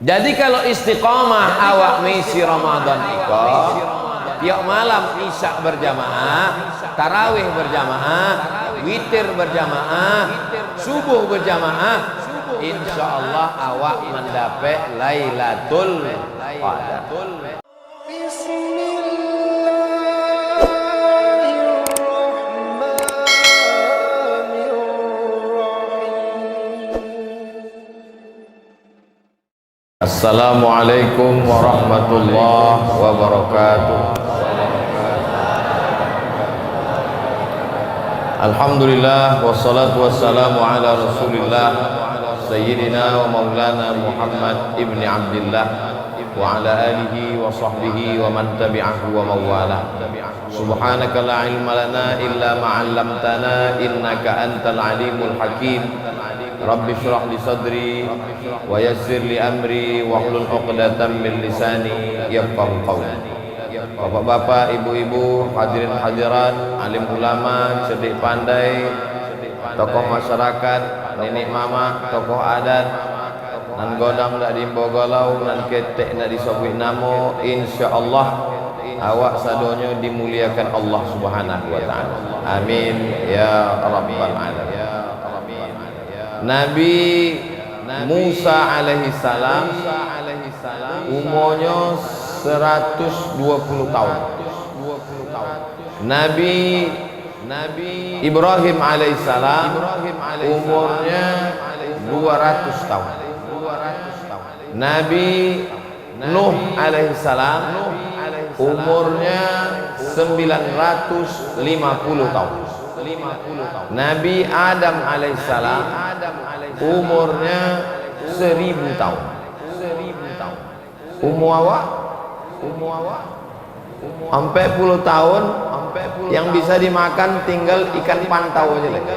Jadi kalau istiqomah awak misi Ramadan iko tiap malam isya berjamaah, tarawih berjamaah, witir berjamaah, subuh berjamaah, insya Allah awak mendapat Lailatul Qadar. Assalamualaikum warahmatullahi wabarakatuh. Alhamdulillah wassalatu wassalamu ala Rasulillah Sayyidina wa maulana Muhammad ibn Abdillah wa ala alihi wa sahbihi wa man tabi'ahu wa mawalah. Subhanaka la ilma lana illa ma 'allamtana innaka antal alimul hakim. Rabbi shrah li sadri wa yassir li amri wahlul 'uqdatam min lisani yafqahu qawli. Bapak-bapak, ibu-ibu, hadirin hadirat, alim ulama, cerdik pandai, tokoh masyarakat, nenek mama, tokoh adat, nan godang dak dimbo galau, nan ketek dak disobik namo, insyaallah awak sadonyo dimuliakan Allah Subhanahu wa taala. Amin ya rabbal alamin. Nabi Musa alaihi salam umurnya 120 tahun. Nabi Ibrahim alaihissalam umurnya 200 tahun. Nabi Nuh alaihissalam umurnya 950 tahun. Nabi Adam alaihissalam umurnya 1000 tahun. Umur awak sampai puluh tahun yang bisa dimakan tinggal ikan pantau aja lagi.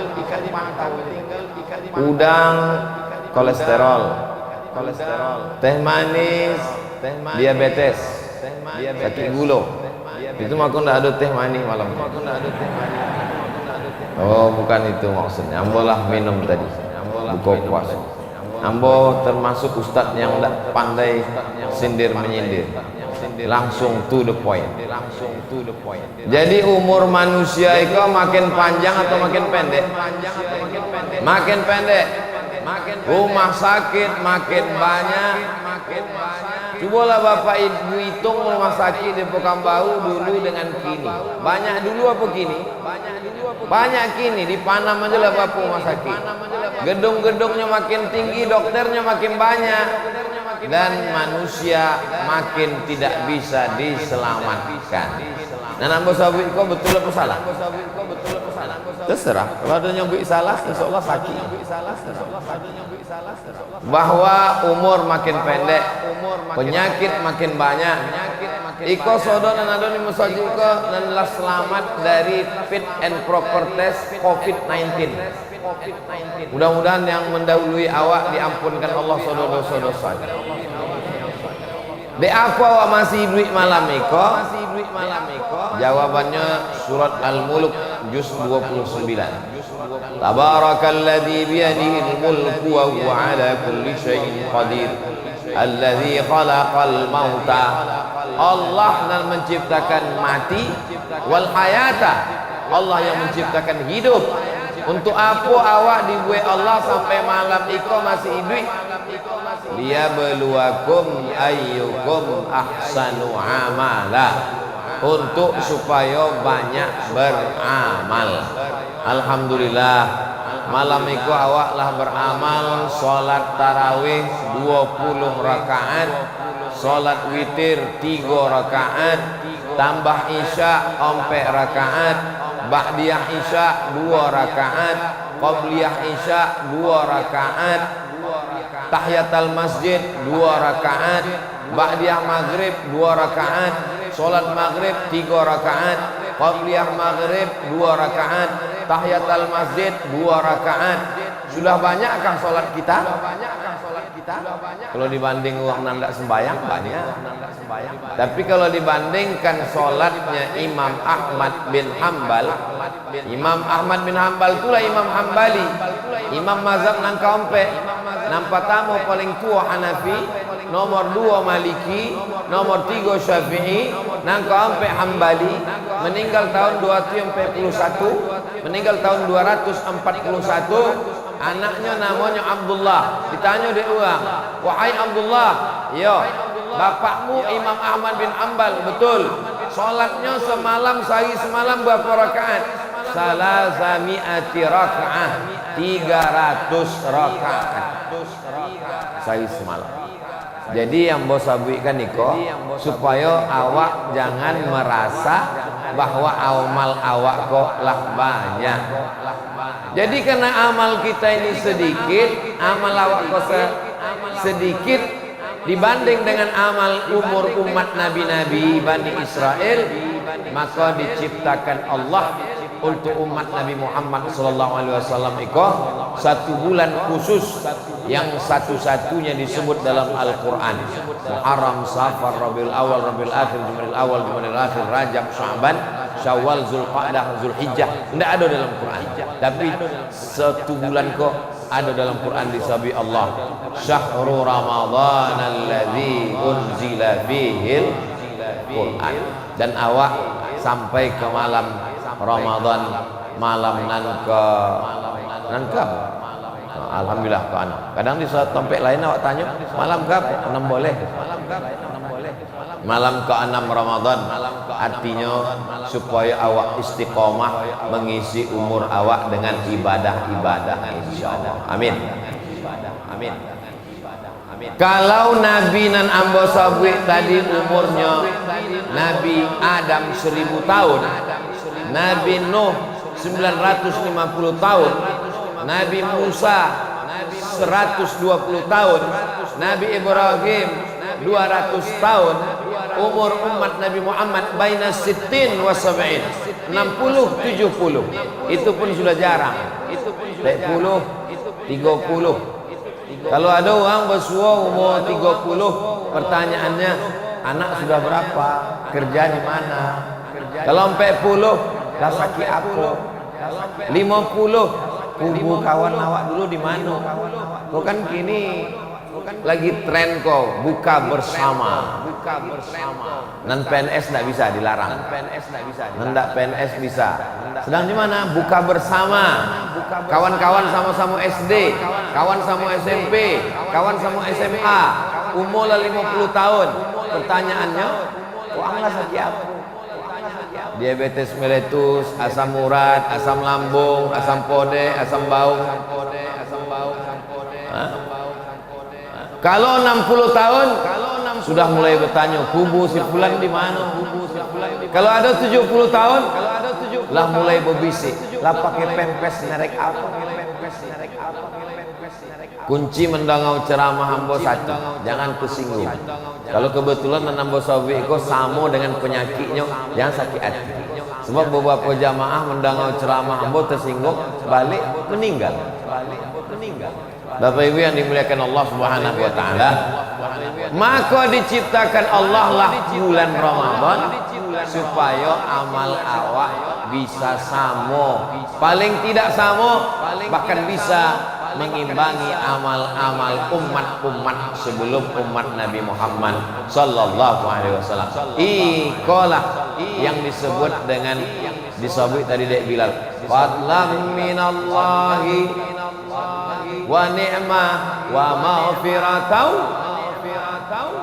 Udang kolesterol, teh manis diabetes, sakit gula. Itu mah aku ndak ada teh manis malam. Oh, bukan itu maksudnya. Ambo lah minum tadi. Buka puasa. Ambo termasuk ustadz yang ndak pandai sindir menyindir. Langsung to the point. Jadi umur manusia itu makin panjang atau makin pendek? Makin pendek. Rumah sakit makin banyak. Cobalah bapak ibu hitung rumah sakit di Pekanbaru dulu dengan kini. Banyak dulu apa kini? Banyak kini. Di Panam aja lah bapak rumah sakit. Gedung-gedungnya makin tinggi, dokternya makin banyak, dan manusia makin tidak bisa diselamatkan. Nah, nambah sabit kau betul apa salah? Terserah. Kalau ada yang salah, insya Allah sakit. Bahwa umur makin pendek, penyakit makin banyak. Iko sodo dan adoni musaji iko dan lah selamat dari fit and proper test COVID-19. Mudah-mudahan yang mendahului awak diampunkan Allah dosa-dosa. Be apa awak masih duit malam iko? Jawabannya surat Al-Mulk juz 29. Tabarakalladzi biyadihil mulku wa huwa ala kulli syai'in qadir. Alladzi khalaqal mauta. Allah yang menciptakan mati wal hayata. Allah yang menciptakan hidup. Untuk apa awak dibuat Allah sampai malam iko masih hidup? Liyabluwakum ayyukum ahsanu amala. Untuk supaya banyak beramal. Alhamdulillah malam itu awak lah beramal. Salat tarawih 20 rakaat, salat witir 3 rakaat, tambah isya 4 rakaat, ba'diyah isya 2 rakaat, qabliyah isya 2 rakaat, tahiyatul masjid 2 rakaat, ba'diyah maghrib 2 rakaat, salat maghrib 3 rakaat, qabliyah maghrib 2 rakaat, tahiyatul masjid 2 rakaat. Sudah banyakkah salat kita? Kalau dibanding uang nanda sembayang banyak. Tapi kalau dibandingkan salatnya Imam Ahmad bin Hambal, Imam Ahmad bin Hambal itulah Imam Hambali, Imam mazhab nang kaumpe, nampak tamu paling tua Hanafi, nomor 2 Maliki, nomor 3 Syafi'i, nangka sampai Hambali, meninggal tahun 241, meninggal tahun 241. Anaknya namanya Abdullah. Ditanya dia orang, wahai Abdullah, yo, bapakmu Imam Ahmad bin Hanbal, betul. Solatnya semalam sehari semalam berapa rakaat? Salasami'ati rakaat, 300 rakaat sehari semalam. Jadi yang bos sabuikan niko, supaya awak jangan merasa bahwa amal awak kok lah banyak. Jadi karena amal kita ini sedikit, amal awak kok sedikit dibanding dengan amal umur umat nabi-nabi Bani Israel, maka diciptakan Allah untuk umat Nabi Muhammad SAW itu 1 bulan khusus yang satu-satunya disebut dalam Al-Quran. Muharram, Safar, Rabiul Awal, Rabiul Akhir, Jumadil Awal, Jumadil Akhir, Rajab, Sya'ban, Syawal, Zulqa'dah, Zulhijjah. Tidak ada dalam Quran, tapi 1 bulan kok ada dalam Quran disabi Allah. Syahrul Ramadan alladzi unzila fihil Quran. Dan awak sampai ke malam Ramadan, malam nanka alhamdulillah ke anak. Kadang di saat tempat lain awak tanya, malam kap? 6 boleh. Malam ke-6 Ramadan, artinya supaya awak istiqomah mengisi umur awak dengan ibadah-ibadah, insyaallah. Amin. Amin. Kalau Nabi nan ambo sabwi tadi umurnya Nabi Adam 1000 tahun, Nabi Nuh 950 tahun, Nabi Musa 120 tahun, Nabi Ibrahim 200 tahun, umur umat Nabi Muhammad baina sittin wa sab'in, 60 70. Itu pun sudah jarang. 30 30. Kalau ada orang bersua umur 30, pertanyaannya, anak sudah berapa? Kerja di mana? Kalau 40, dah sakit apa? 50, kubu kawan awak dulu di mana? Kau kan kini lagi tren kau buka bersama. Nan PNS tidak bisa dilarang. Nan PNS bisa. Sedang di mana? Buka bersama. Kawan-kawan sama-sama SD, kawan sama SMP, kawan sama SMA, umur 50 tahun. Pertanyaannya, uanglah sakit apa? Diabetes mellitus, asam urat, asam lambung, asam pode, asam bau. Kalau 60 tahun sudah mulai bertanya, kubu si fulan di mana? Kalau ada 70 tahun lah mulai berbisik, lah pakai pempes nerek apa? Kunci mendangau ceramah hambo satu, jangan tersinggung. Kalau kebetulan menambah sawi ko sama dengan penyakitnya, jangan sakit hati. Sebab beberapa jamaah mendangau ceramah hambo tersinggung, balik meninggal. Bapak Ibu yang dimuliakan Allah Subhanahu wa taala, maka diciptakan Allah lah bulan Ramadan supaya amal awak bisa sama, paling tidak sama, bahkan bisa mengimbangi amal-amal umat-umat sebelum umat Nabi Muhammad sallallahu alaihi wasallam. Ikolah yang disebut dengan disebut tadi Dek Bilal, fadlan minallahi wa ni'mah wa maghfiratau,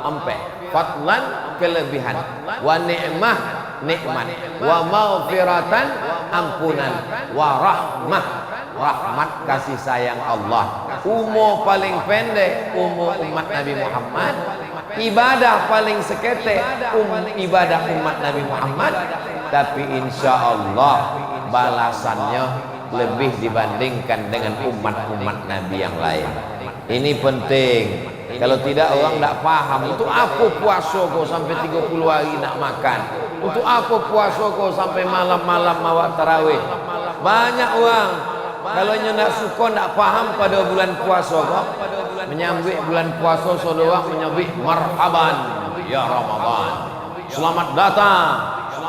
ampe fadlan kelebihan, wa ni'mah nikmat, wa maghfiratan ampunan, wa rahmah rahmat kasih sayang Allah. Umur paling pendek umur umat Nabi Muhammad, ibadah paling sekete ibadah umat Nabi Muhammad, tapi insya Allah balasannya lebih dibandingkan dengan umat-umat Nabi yang lain. Ini penting. Kalau tidak orang tidak paham. Untuk apa puasa kau sampai 30 hari nak makan? Untuk apa puasa kau sampai malam-malam awak tarawih? Banyak orang kalau tidak suka tidak paham pada bulan puasa kau menyambut bulan puasa saudara menyambut marhaban ya Ramadan, selamat datang,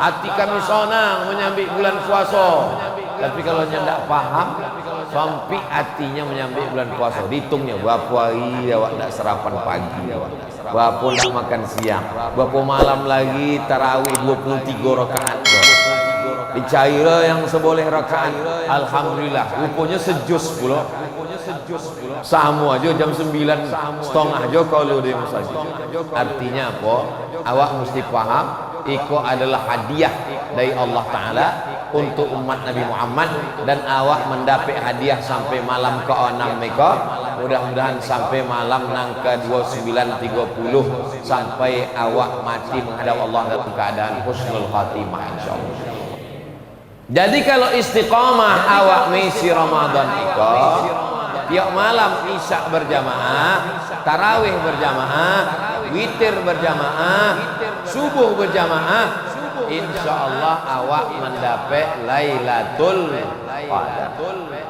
hati kami senang menyambut bulan puasa. Tapi kalau tidak paham, sampai hatinya menyambut bulan puasa. Hitungnya berapa hari awak tak sarapan pagi, berapa tak makan siang, berapa malam lagi tarawih 23 rakaat. Dicarilah yang seboleh rakaat. Alhamdulillah, rupanya sejus pula. Sama aja jam 9:30 aja kalau di masjid. Artinya apa? Awak mesti paham, itu adalah hadiah dari Allah Ta'ala untuk umat Nabi Muhammad, dan awak mendapat hadiah sampai malam ke-6 mereka. Mudah-mudahan sampai malam nang ke-29:30 sampai awak mati menghadap Allah dalam keadaan husnul khatimah insyaallah. Jadi kalau istiqamah awak misi Ramadan itu tiap malam isya berjamaah, tarawih berjamaah, witir berjamaah, subuh berjamaah, insyaallah awak mendapat Lailatul Qadar.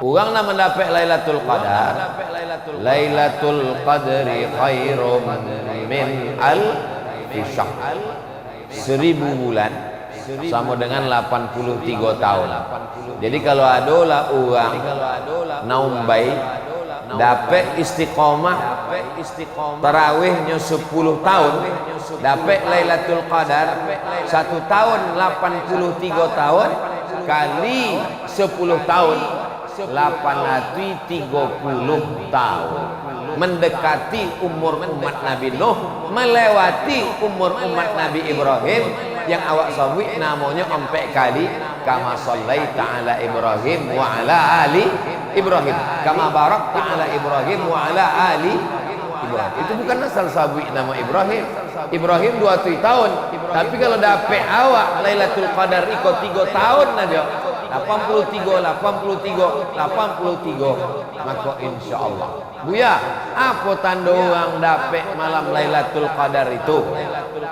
Orang nak mendapat Lailatul Qadar, Lailatul Qadri khairum min alfi syahr. 1000 bulan sama dengan 83 tahun. Jadi kalau adalah orang naumbai dapat istiqamah tarawihnya 10 tahun, dapat Lailatul Qadar 1 tahun 83 tahun kali 10 tahun 830 tahun, mendekati umur umat Nabi Nuh, melewati umur umat Nabi Ibrahim yang awak sabui namanya 4 kali. Kama sallaita ala Ibrahim wa ala ali Ibrahim, kama barakta ala Ibrahim wa ala ali Ibrahim. Itu bukan asal sabui nama Ibrahim. Ibrahim 20 tahun, tapi kalau dapat awak Lailatul Qadar ikut 3 tahun aja, 83, maka insyaallah Buya, apa tanda orang dapat malam Lailatul Qadar itu?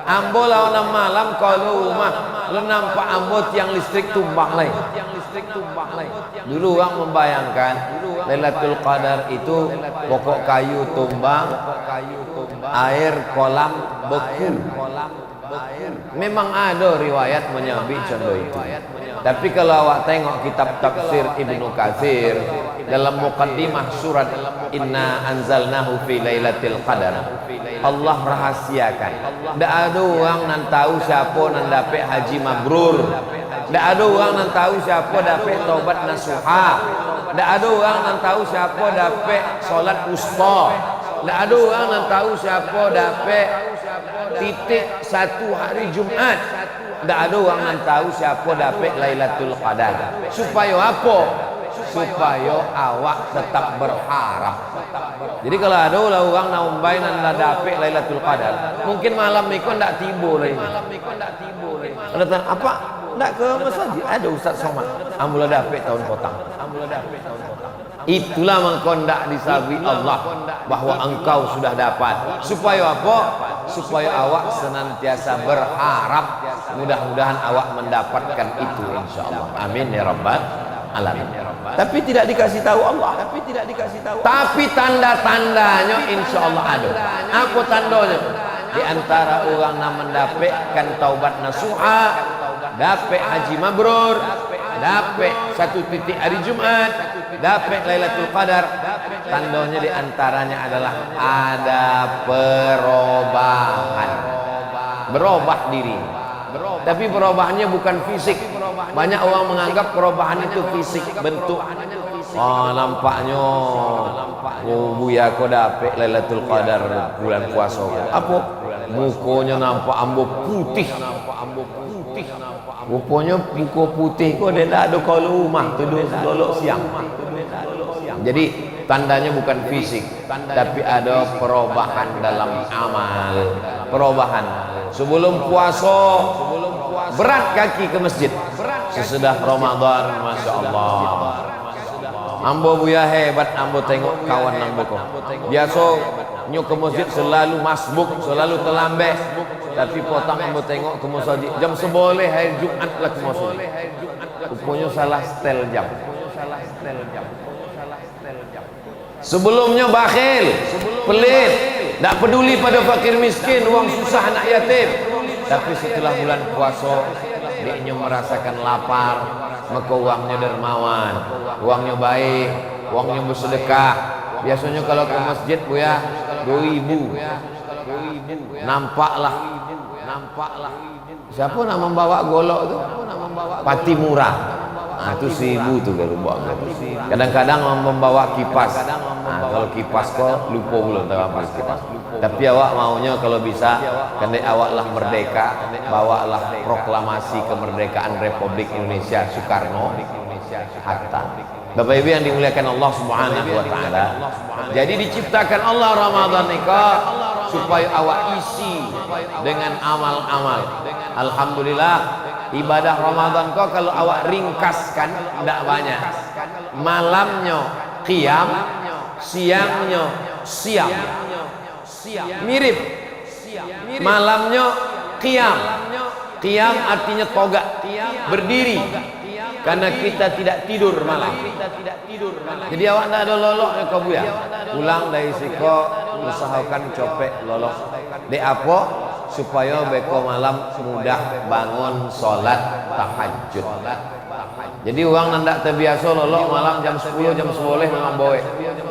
Ambo lawan malam kalau rumah lu nampak ambo tiang listrik tumbang lain. Dulu orang membayangkan Lailatul Qadar itu pokok kayu tumbang, air kolam beku. Memang ada riwayat menyambi contoh itu. Tapi kalau awak tengok kitab tafsir Ibnu Katsir dalam muqaddimah surat Inna anzalnahu fi lailatul qadar, Allah rahasiakan. Tidak ada orang nan tahu siapa nan dapat haji mabrur. Tidak ada orang nan tahu siapa dapat taubat nasuha. Tidak ada orang nan tahu siapa dapat solat wusta. Tidak ada orang nan tahu siapa dapat titik 1 hari Jumat. Tak ada orang yang tahu siapa dapat Lailatul Qadar. Supaya apa? Supaya awak tetap berharap. Jadi kalau ada orang nak umbai nan dapat Lailatul Qadar, mungkin malam ni kau tak tiba lagi. Ada tanya apa? Tak ke masjid? Ada Ustaz Somad. Ambulah dapat tahun potang. Itulah mengkondak disabi Allah bahwa engkau sudah dapat. Supaya apa? Supaya awak senantiasa berharap. Mudah-mudahan awak mendapatkan itu insyaallah. Amin ya rabbal alamin. Tapi tidak dikasih tahu Allah. Tapi tanda-tandanya insyaallah ada. Apa tandanya? Di antara orang yang mendapatkan taubat nasuha, dapat haji mabrur, dapat 1 titik hari Jumat, dapat Lailatul Qadar, tandanya di antaranya adalah ada perubahan, berubah diri. Tapi perubahannya bukan fisik. Banyak orang menganggap perubahan itu fisik, bentuk. Nampaknya Buya kau dapat Lailatul Qadar bulan puasa. Apa? Mukanya nampak ambo putih. Rupanya muka putih kau dia tak ada kalau rumah tidur selolok siang. Jadi tandanya bukan fisik, tapi ada perubahan dalam amal. Perubahan. Sebelum puasa berat kaki ke masjid. Sesudah Ramadan, masya Allah. Ambo Buya hebat, ambo tengok kawan ambo kau. Biasa nyuk ke masjid selalu masbuk, selalu terlambat. Tapi potang ambo tengok ke masjid jam seboleh hari Jumat lah ke masjid. Rupanya salah setel jam. Sebelumnya bakhil, pelit, tak peduli pada fakir miskin, uang susah anak yatim. Tapi setelah bulan puasa dia merasakan lapar, maka uangnya dermawan, uangnya baik, uangnya bersedekah. Biasanya kalau ke masjid Buya 2.000. Nampaklah. Siapa nak membawa golok tu? Pati Murah. Itu 1.000 tu kalau buat. Kadang-kadang membawa kipas. Kalau kipas kok lupa pula tak kipas. Tapi awak maunya kalau bisa, kena awaklah merdeka, bawalah proklamasi kemerdekaan Republik Indonesia Soekarno Hatta. Bapak Ibu yang dimuliakan Allah Subhanahu wa taala. Jadi diciptakan Allah Ramadan nikah supaya awak isi dengan amal-amal. Alhamdulillah, ibadah Ramadan kau kalau awak ringkaskan tidak banyak. Malamnya qiyam, siangnya siam. Mirip. Malamnya qiyam. Qiyam artinya togak, berdiri. Karena kita tidak tidur malam. Jadi awak tidak ada loloknya kau Buya. Pulang dari siko usahakan copek lolok. Di apa? Supaya beko malam mudah bangun sholat tahajud. Jadi orang nandak terbiasa lolok malam jam 10 jam 11 memang bawa.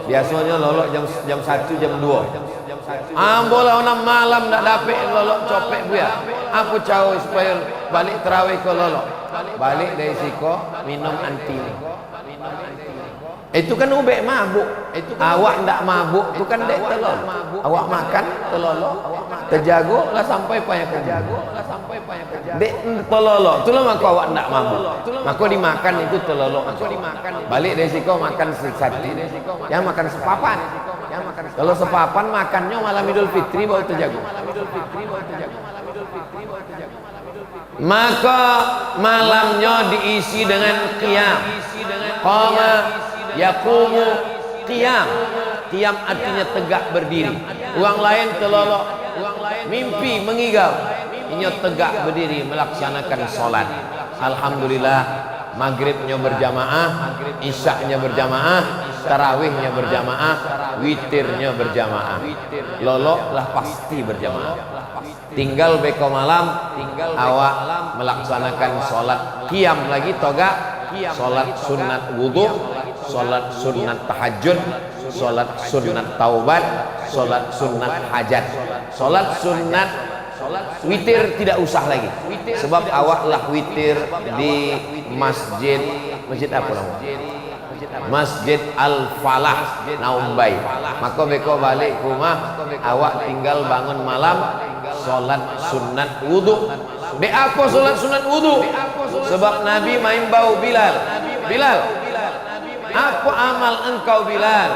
Biasanya lolok jam 1 jam 2. Ambolah orang malam nak dapat lolok copek Buya. Apa cara supaya balik terawih ke lolok? Balik dari siko minum anti. Itu kan ubek mabuk. Awak ndak mabuk tu kan dek telol. Awak makan telolo, terjago lah sampai payah kerja. Dek telolo, tu lah maka awak ndak mabuk. Maka dimakan itu telolo. Balik dari siko makan satu. Yang makan sepapan. Kalau sepapan makannya malam Idul Fitri baru terjago. Maka malamnya diisi dengan qiyam. Qama yaqumu qiyam. Qiyam artinya tegak berdiri. Orang lain telolok, mimpi mengigau. Ini tegak berdiri melaksanakan solat. Alhamdulillah, maghribnya berjamaah, isyaknya berjamaah, tarawihnya berjamaah, witirnya berjamaah. Loloklah pasti berjamaah. Tinggal beko malam, awak melaksanakan solat qiyam lagi toga, solat sunat wudhu, solat sunat tahajud, solat sunat taubat, solat sunat hajat, solat sunat witir tidak usah lagi. Sebab awaklah witir di masjid apa namanya? Masjid Al-Falah Naumbai. Maka beko balik ke rumah, awak tinggal bangun malam solat sunat wudhu. Di apa solat sunat wudhu? Sebab Nabi main bau Bilal. Apa amal engkau Bilal?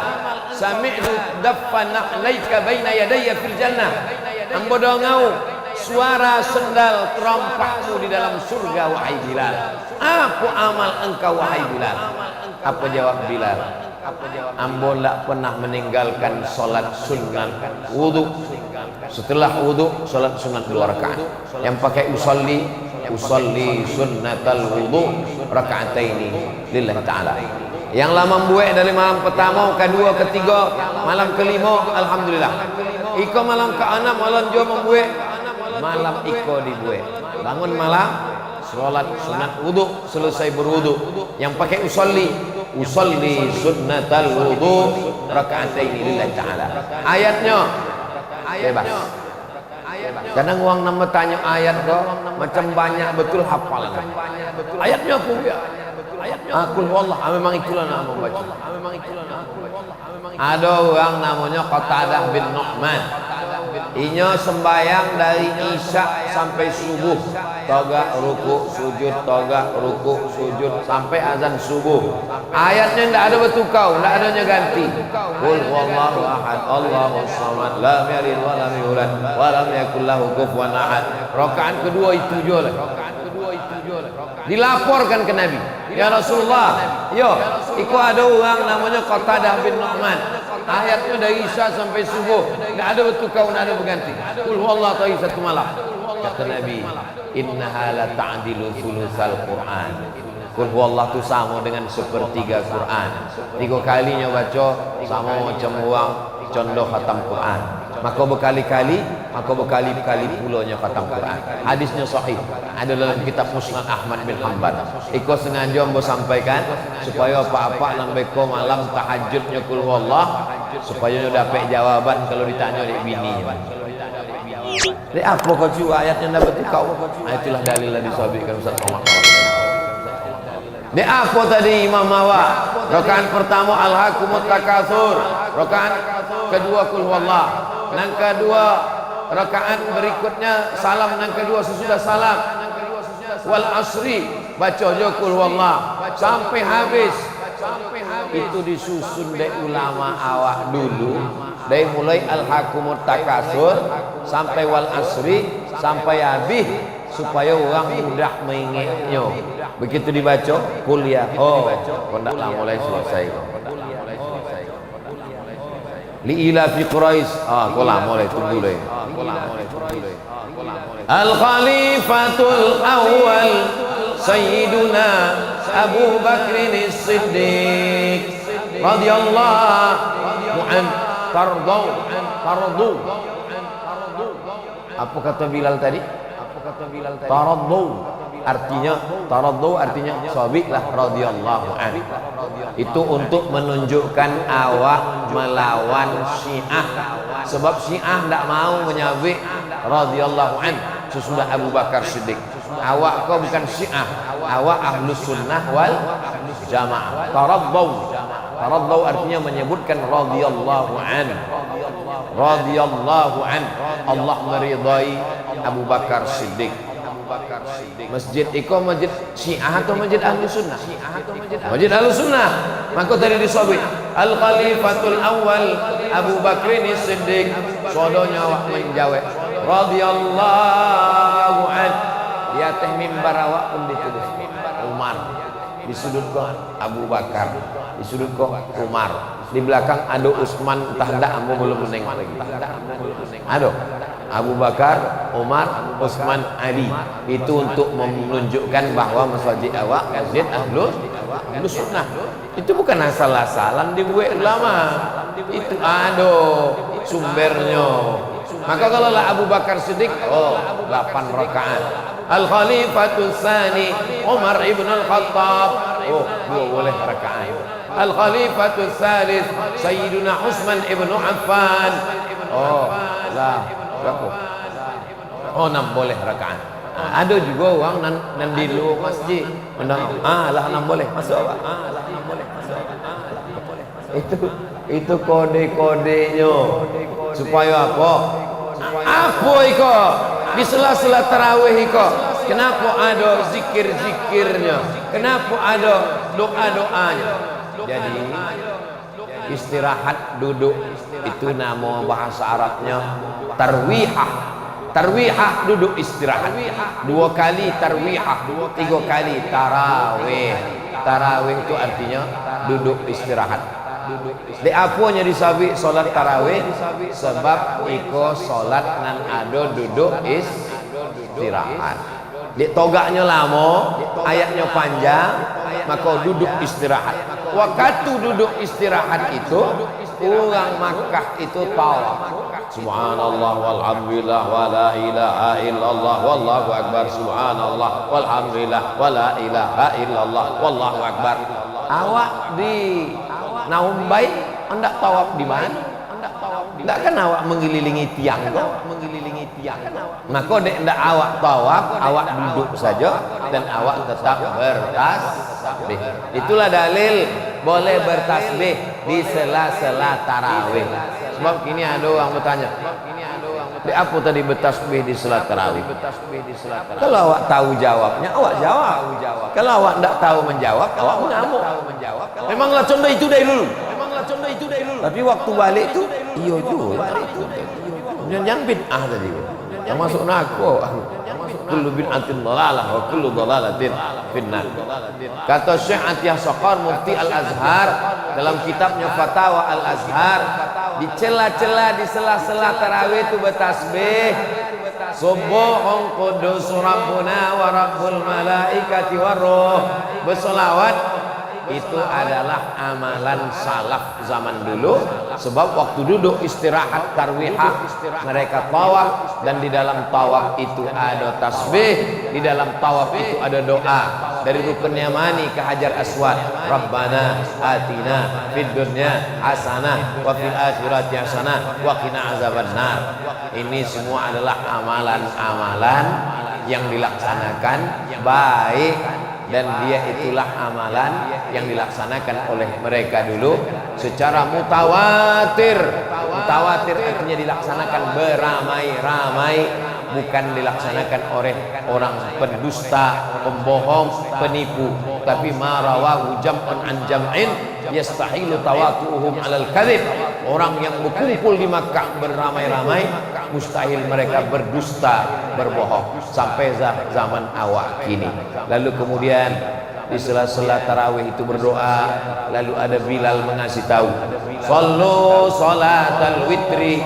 Sami'tu daffa na'laika baina yadayya fil jannah. Ambo dongau suara sendal terompahmu di dalam surga wahai Bilal. Apa amal engkau wahai Bilal? Apa jawab Bilal? Ambo tidak pernah meninggalkan solat sunat wudhu. Setelah wudhu solat sunat 2 rakaat. Yang pakai usolli sunnatal wudhu raka'ataini lillahi ta'ala. Yang lama membuat dari malam pertama, kedua, ketiga, malam kelima, alhamdulillah. Iko malam ke-6 malam jo membuat, malam iko dibuat. Bangun malam solat sunat wudhu, selesai berwudhu. Yang pakai usolli sunnatal wudhu raka'ataini lillahi ta'ala. Ayatnya bebas. Kadang orang nama tanya ayat kok macam banyak betul hafalan. Ayatnya apa ya? Aku wallah memang itulah nama membaca. Ada orang namanya Qatadah bin Nu'man. Inya sembayang dari isya sampai subuh, toga ruku sujud, toga ruku sujud sampai azan subuh. Ayatnya tidak ada bertukar, tidak adanya ganti. Qul huwallahu ahad, Allahus samad, lam yalid wa lam yulad wa lam yakul lahu kufuwan ahad. Rakaat kedua itu je lah. Dilaporkan ke Nabi, ya Rasulullah, yo, iku ada orang namanya Qatadah bin Nu'man. Ayatnya dari isya sampai subuh, tidak ada bertukar, tidak ada berganti. Qul huwallahu ta'ala satu malam. Kata Nabi, innaha la ta'dilu thulutsal Qur'an. Qul huwallahu tu sama dengan sepertiga Quran. 3 kalinya baca sama macam orang contoh khatam Quran. Maka berkali-kali pulanya khatam Quran. Hadisnya sahih. Ada dalam kitab Musnad Ahmad bin Hanbal. Iko sengaja mau sampaikan supaya apa-apa lambe ko malam tahajudnya kul wallah supaya dapat jawaban kalau ditanya oleh bini. Jadi apa kau cuba ayatnya dapat kau? Itulah dalil yang disabitkan Ustaz Muhammad. Di apa tadi Imam Nawawi? Rakaat pertama alhaqumut takatsur, rakaat kedua qul huwallah, yang kedua rakaat berikutnya salam, yang kedua sesudah salam wal asri baca je qul huwallah sampai habis. Itu disusun dari ulama awak dulu, dari mulai alhaqumut takatsur sampai wal asri sampai habis supaya orang mudah mengingatnya. Begitu dibaca kuliah, oh kondaklah mulai selesai. Li ila fi Quraisy, kolah mulai tunggu deh. Al Khalifatul Awwal Sayyiduna Abu Bakr As-Siddiq radhiyallahu anhu tardu. Apa kata Bilal tadi? Taraddu artinya sabiklah radhiyallahu anhu. Itu untuk menunjukkan awak melawan Syiah, sebab Syiah tidak mau menyabik radhiyallahu anhu sesudah Abu Bakar Siddiq. Awak kau bukan Syiah, awak Ahlus Sunnah wal Jamaah. Taraddu artinya menyebutkan radhiyallahu anhu. Radhiyallahu anhu, Allah meridai Abu Bakar Siddiq. Masjid iko masjid Syiah atau masjid Ahlu Sunnah? Masjid Ahlu Sunnah. Maka tadi disebut Al Khalifatul Awwal Abu Bakr As-Siddiq. Sodonya awak menjawab radhiyallahu anhu. Di atas mimbar awak pun ditulis Umar. Di sudut kau Abu Bakar, di sudut kau Umar. Di belakang ada Utsman, entah ndak ambo belum menengok lagi. Ada Abu Bakar, Umar, Utsman, Ali. Itu untuk menunjukkan bahwa masjid awak masjid Ahlus Sunnah. Itu bukan asal-asalan dibuat ulama. Itu ada sumbernya. Maka kalau lah Abu Bakar Siddiq, 8 rakaat. Al Khalifatul Tsani Umar ibn Al-Khattab, 2 boleh rakaat. Al Khalifatul Tsalits Sayyiduna Utsman ibn Affan, berapa? 6 boleh rakaat. Ada juga orang nan di luar masjid lah 6 boleh masuk Pak. Itu kode-kodenya supaya apa? Apa iko? Di sela-sela tarawih iko, kenapa ada zikir-zikirnya? Kenapa ada doa-doanya? Jadi istirahat duduk itu nama bahasa Arabnya tarwihah. Tarwihah duduk istirahat. 2 kali tarwihah, 3 kali tarawih. Tarawih itu artinya duduk istirahat. Di apanya disabik solat tarawih? Sebab iko solat nan ada duduk istirahat. Di togaknya lama, ayatnya panjang, maka duduk istirahat. Waktu duduk istirahat itu orang Makkah itu tawaf. Subhanallah walhamdulillah wala ilaha illallah wallahu akbar. Subhanallah walhamdulillah wala ilaha illallah wallahu akbar. Awak di Naum baik, hendak tawaf di mana? Hendak kan awak mengelilingi tiang tu, maka hendak awak tawaf, awak duduk saja dan awak tetap bertasbih. Itulah dalil boleh bertasbih di sela-sela tarawih. Sebab kini ada orang bertanya, di apa tadi bertasbih di sela tarawih? Kalau awak tahu jawabnya, awak jawab. Kalau awak tidak tahu menjawab, awak mengamuk. Memanglah contoh itu dari dulu. Tapi waktu balik itu, iya juga. Yang bid'ah tadi. Yang masuk neraka. Kullu bid'atin dhalalah wa kullu dhalalatin finnar. Kata Syekh Atiyah Saqar Mufti Al-Azhar dalam kitabnya Fatawa Al-Azhar, di cela-cela di sela-sela tarawih itu bertasbih. Subuhun qudus rabbuna wa rabbul malaikati waruh. Bersolawat itu adalah amalan salaf zaman dulu. Sebab waktu duduk istirahat tarwihah mereka tawaf, dan di dalam tawaf itu ada tasbih, di dalam tawaf itu ada doa dari rukun yamani ke hajar aswad. Rabbana atina fid dunya hasanah wa fil akhirati hasanah wa qina azabannar. Ini semua adalah amalan-amalan yang dilaksanakan baik, dan dia itulah amalan yang dilaksanakan oleh mereka dulu secara mutawatir. Mutawatir artinya dilaksanakan beramai-ramai, bukan dilaksanakan oleh orang pendusta, pembohong, penipu. Tapi marawahu jam'un an jam'in yastahilu tawatuhum 'alal kadhib. Orang yang berkumpul di Makkah beramai-ramai, mustahil mereka berdusta, berbohong sampai zaman awal kini. Lalu kemudian di sela-sela tarawih itu berdoa, lalu ada Bilal mengasih tahu, "Shallu sholatal witri."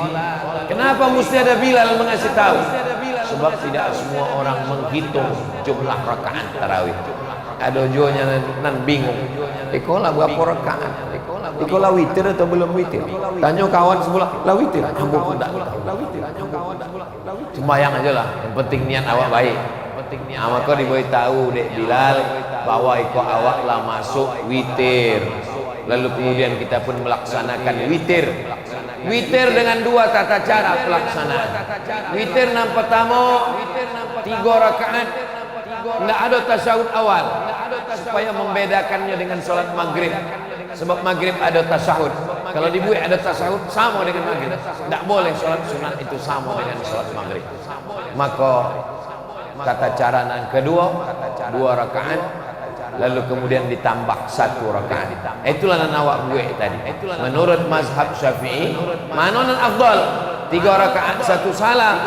Kenapa mesti ada Bilal mengasih tahu? Sebab tidak semua orang menghitung jumlah rakaat tarawih. Ada jonya nan bingung. Ikola berapa rakaat? Ikola witir atau belum witir? Tanya kawan sebelah, "Lah witir?" Ambo pun tak tahu. Sembayang aja lah. Yang penting niat awak baik. Maka diberitahu dek Bilal bahwa iko awak lah masuk witir. Lalu kemudian kita pun melaksanakan witir. Witir dengan dua tata cara pelaksanaan. Witir yang pertama 3 rakaat, tidak ada tasyahud awal, supaya membedakannya dengan sholat maghrib. Sebab maghrib ada tasyahud. Kalau dibuat ada tasyahud sama dengan maghrib. Tidak boleh sholat sunat itu sama dengan sholat maghrib. Maka tata cara yang kedua 2 rakaat, lalu kemudian ditambah 1 rakaat. Itulah yang awak buat tadi. Menurut mazhab Syafi'i, mana yang afdal? 3 rakaat 1 salam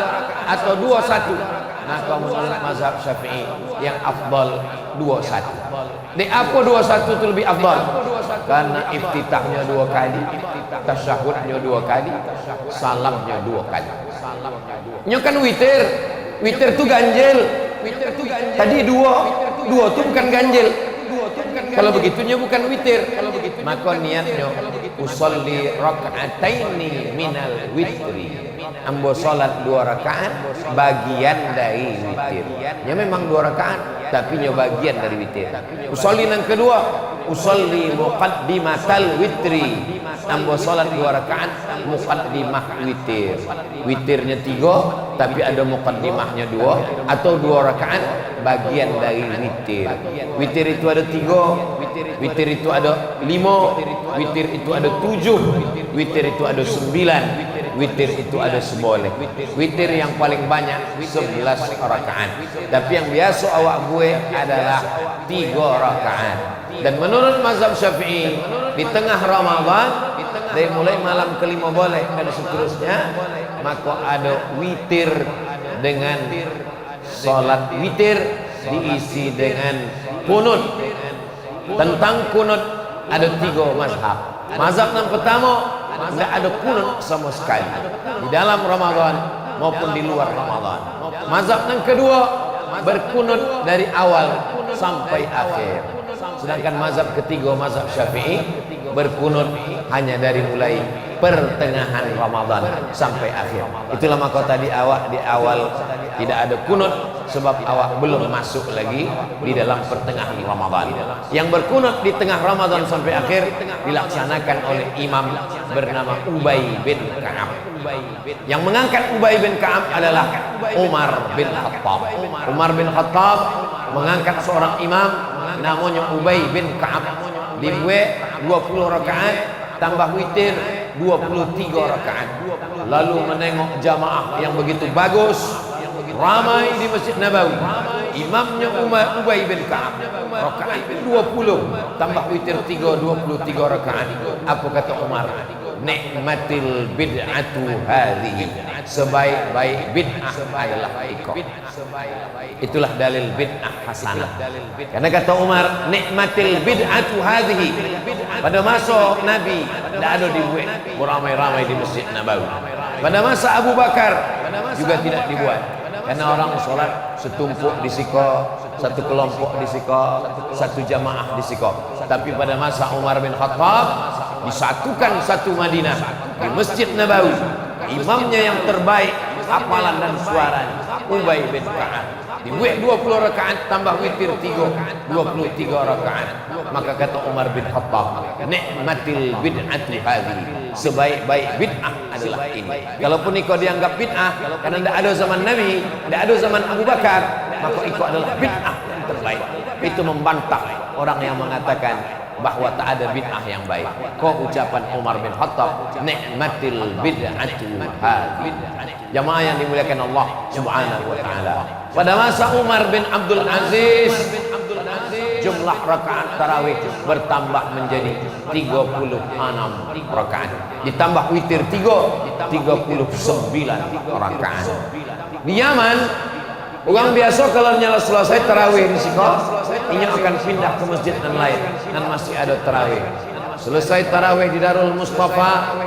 atau 2-1? Maka menurut mazhab Syafi'i yang afdal 2-1. Di apa 2-1 itu lebih afdal? Karena iftitahnya 2 kali, tasyahudnya 2 kali, salamnya 2 kali. Nya kan witir. Witir itu ganjil. Tadi 2 itu bukan ganjil. Kalau begitunya bukan witir. Maka niatnya usolli raka'ataini minal witri. Ambo salat 2 rakaat bagian dari witir. Ya memang 2 rakaat, tapi nya bagian dari witir. Usolli yang kedua, usolli muqaddimatal witri. Ambo salat 2 rakaat muqaddimah witir. Witirnya 3, tapi ada muqaddimahnya 2, atau 2 rakaat bagian dari witir. Witir itu ada 3, witir itu ada 5, witir itu ada 7, witir itu ada 9, witir itu ada 10. Witir yang paling banyak 11 rakaat. Tapi yang biasa awak buat adalah 3 rakaat. Dan menurut mazhab Syafi'i, di tengah Ramadan, dari mulai malam ke-5 boleh dan seterusnya, maka ada witir dengan sholat witir diisi dengan kunut. Tentang kunut ada 3 mazhab. Mazhab yang pertama, tidak ada kunut sama sekali di dalam Ramadan maupun di luar Ramadan. Mazhab yang kedua, berkunut dari awal sampai akhir. Sedangkan mazhab ketiga, mazhab Syafi'i, berkunut hanya dari mulai pertengahan Ramadan sampai akhir. Itulah maka tadi awak di awal tidak ada kunut, sebab awak belum masuk lagi di dalam pertengahan Ramadan. Yang berkunut di tengah Ramadan sampai akhir dilaksanakan oleh imam bernama Ubay bin Ka'ab. Yang mengangkat Ubay bin Ka'ab adalah Umar bin Khattab. Umar bin Khattab mengangkat seorang imam namanya Ubay bin Ka'ab. Dibuat 20 rakaat tambah witir 23 rakaat. Lalu menengok jamaah yang begitu bagus, ramai di Masjid Nabawi. Imamnya Ubay bin Ka'ab, rakaat 20 tambah witir 23 rakaat. Apa kata Umar? Nikmatil bid'atu hadhihi. Sebaik-baik bid'ah adalah ikut. Itulah dalil bid'ah hasanah. Karena kata Umar, nikmatil bid'atu hadhihi. Pada masa Nabi tidak ada dibuat beramai-ramai di Masjid Nabawi. Pada masa Abu Bakar juga tidak dibuat. Karena orang sholat setumpuk di Siko, satu kelompok di Siko, satu jamaah di Siko. Tapi pada masa Umar bin Khattab disatukan satu Madinah di Masjid Nabawi. Imamnya yang terbaik hafalan dan suaranya Ubay bin Ka'ab. Dibuat 20 rakaat tambah witir 23 rakaat. Maka kata Umar bin Khattab, nikmatil bid'atu hadhihi, sebaik-baik bid'ah adalah ini. Kalaupun ikut dianggap bid'ah karena tidak ada zaman Nabi, tidak ada zaman Abu Bakar, maka ikut adalah bid'ah yang terbaik. Itu membantah orang yang mengatakan bahwa tak ada bid'ah yang baik. Kau ucapan Umar bin Khattab, nikmatil bid'atu hadhihi. Jamaah yang dimuliakan Allah Subhanahu wa taala. Pada masa Umar bin Abdul Aziz, jumlah rakaat tarawih bertambah menjadi 36 rakaat. Ditambah witir 39 rakaat. Di Yaman, orang biasa kalau nyala selesai tarawih di Siko, ini akan pindah ke masjid yang lain dan masih ada tarawih. Selesai tarawih di Darul Mustafa,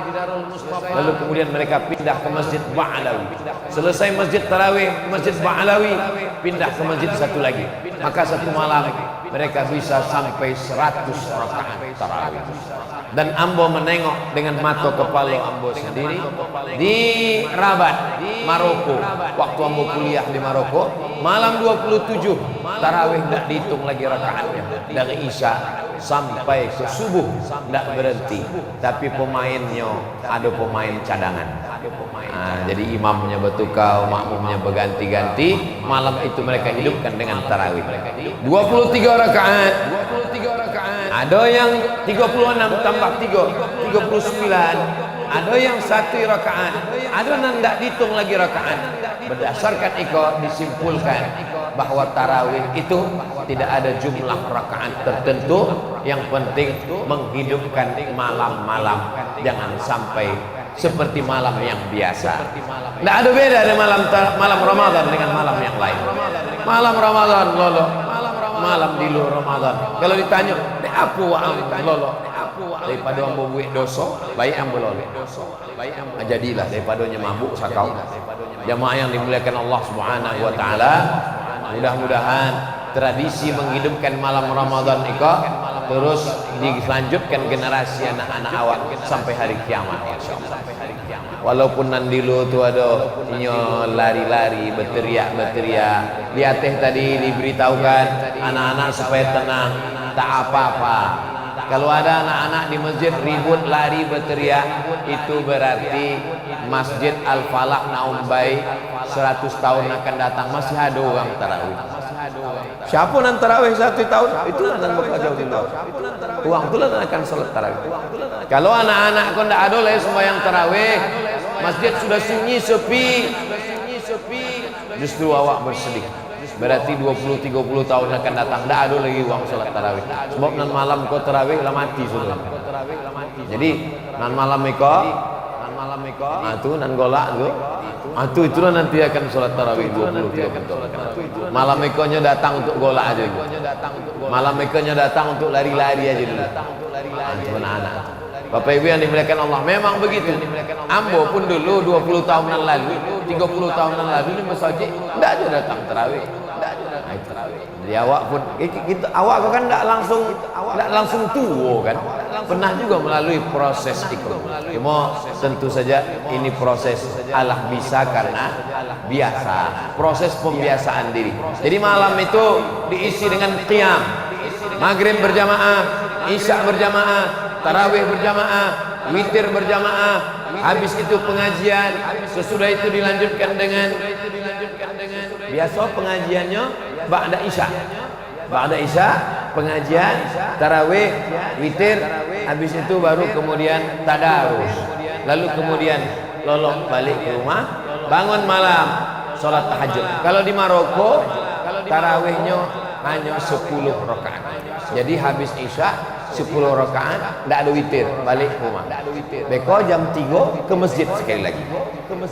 lalu kemudian mereka pindah ke Masjid Ba'alawi. Selesai masjid tarawih, Masjid Ba'alawi, pindah ke masjid satu lagi. Maka satu malam mereka bisa sampai 100 rakaat tarawih. Dan Ambo menengok dengan mata kepala Ambo sendiri di Rabat, Maroko. Waktu Ambo kuliah di Maroko, malam 27 tarawih tidak dihitung lagi rakaatnya. Dari Isya sampai ke subuh tidak berhenti. Tapi pemainnya ada pemain cadangan. Jadi imamnya bertukar, makmumnya berganti-ganti. Malam itu mereka hidupkan dengan tarawih 23 rakaat. Ada yang 36 tambah 3 39. Ada yang 1 rakaat. Ada yang tidak dihitung lagi rakaat. Berdasarkan itu disimpulkan bahwa tarawih itu tidak ada jumlah rakaat tertentu. Yang penting menghidupkan malam-malam, jangan sampai seperti malam yang biasa. Tidak ada beda dengan malam Ramadan dengan malam yang lain. Malam Ramadan lolo, malam di luar Ramadan. Kalau ditanya, apa am lolo? Daripada ambo buat dosa, baik ambo lolo. Jadilah daripada mabuk sakau. Jamaah yang dimuliakan Allah Subhanahu wa taala, mudah-mudahan tradisi menghidupkan malam Ramadan itu terus dilanjutkan generasi anak-anak awak sampai hari kiamat, insyaallah. Walaupun nandilu tu ada lari-lari, berteriak. Di atas tadi diberitahukan anak-anak supaya tenang, tak apa-apa. Kalau ada anak-anak di masjid ribut, lari, berteriak, itu berarti Masjid Al-Falah Naumbai 100 tahun akan datang masih ada orang tarawih. Siapa nan tarawih 1 tahun? Itulah nan bakal jauh di luar. Uang itulah nan akan salat tarawih. Kalau anak-anak kau tidak ada lagi sembahyang tarawih, masjid sudah sunyi, sepi, justru awak bersedih. Berarti 20-30 tahun akan datang tidak ada lagi uang salat tarawih. Sebab nan malam kau tarawih lah mati sudah. Jadi nan malam iko, itu nan golak tu, itulah nanti akan salat tarawih 20-30 tahun. Malam ikonya datang untuk golak aja. Malam ikonya datang untuk lari-lari aja dulu. Itu anak-anak. Bapak Ibu yang dimuliakan Allah, memang begitu. Ambo pun dulu 20 tahun yang lalu, 30 tahun yang lalu di masjid tidak ada datang tarawih. Jadi awak pun awak kan tidak langsung tua kan, pernah juga melalui proses itu. Cuma tentu saja ini proses Allah bisa karena biasa, proses pembiasaan diri. Jadi malam itu diisi dengan qiyam, maghrib berjamaah, isya berjamaah, tarawih berjamaah, witir berjamaah. Habis itu pengajian, sesudah itu dilanjutkan dengan biasa pengajiannya ba'da isya. Ba'da isya pengajian, tarawih, witir, habis itu baru kemudian tadarus. Lalu kemudian lolok balik ke rumah, bangun malam, sholat tahajud. Kalau di Maroko tarawihnya hanya 10 rakaat. Jadi habis isya 10 rakaat, tidak ada witir, balik ke rumah. Beko jam 3 ke masjid sekali lagi.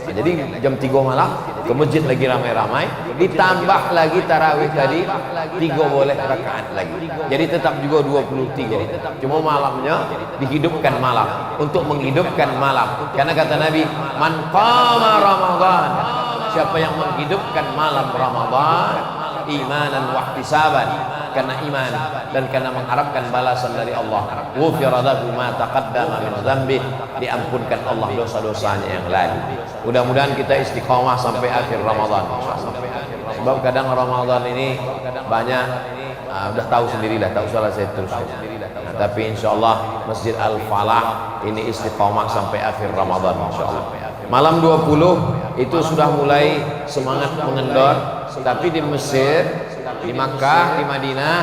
Jadi jam 3 malam ke masjid lagi ramai-ramai, ditambah lagi tarawih tadi 3 boleh rakaat lagi. Jadi tetap juga 23. Cuma malamnya dihidupkan malam, untuk menghidupkan malam. Karena kata Nabi, man qama Ramadan, siapa yang menghidupkan malam Ramadan imanan wa ihtisaban, karena iman dan karena mengharapkan balasan dari Allah, ghufira lahu ma taqaddama min dzambih, diampunkan Allah dosa-dosanya yang lalu. Mudah-mudahan kita istiqomah sampai akhir Ramadan. Sebab kadang Ramadan ini banyak udah tahu sendirilah, tak usahlah saya teruskan. Tapi insyaallah Masjid Al-Falah ini istiqomah sampai akhir Ramadan insyaallah. Malam 20 itu sudah mulai semangat mengendor, tapi di Mesir, di Makkah, di Madinah,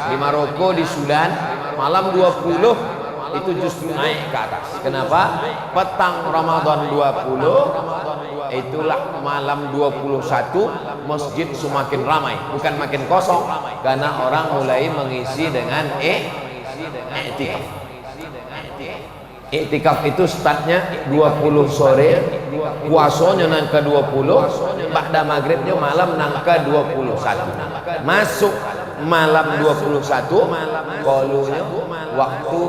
di Maroko, di Sudan, malam 20 itu justru naik ke atas. Kenapa? Petang Ramadan 20 itulah malam 21 masjid semakin ramai, bukan makin kosong, karena orang mulai mengisi dengan i'tikaf. I'tikaf itu startnya 20 sore, puasanya nang ke 20, ba'da maghribnya malam nang ke 21. Masuk malam 21 qalunya waktu